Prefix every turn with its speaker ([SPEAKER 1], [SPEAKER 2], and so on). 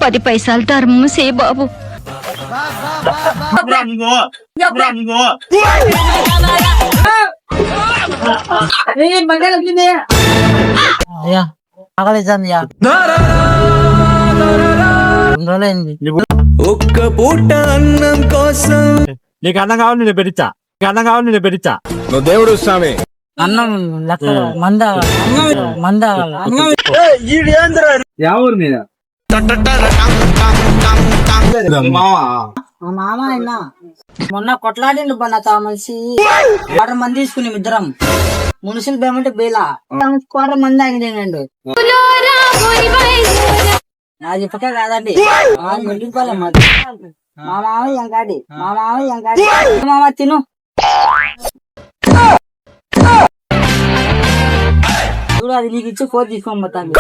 [SPEAKER 1] 10 పైసలు ధర్మం సే బాబు.
[SPEAKER 2] అయ్యా ఆకలిస్తుంది
[SPEAKER 3] ఒక్క పూట అన్నం కోసం.
[SPEAKER 4] నీకు అన్నం కావాలి నేను పెట్టించా
[SPEAKER 3] నువ్వు దేవుడు స్వామి.
[SPEAKER 2] అన్నం లెక్క మంద
[SPEAKER 4] ఊరు మీద
[SPEAKER 2] మా మామ అయినా మొన్న కొట్లాడిండు నాతో మనిషి 6 మంది తీసుకుని ఇద్దరం మున్సిపల్ పేమెంట్ బేలా 4 మంది ఆగినండు. నా చెప్పకే కాదండి వెళ్ళిపోలే మరి. మా మామ ఎంకాడి మామ తిను చూడు, అది నీకు ఇచ్చి 4 తీసుకోమతాను.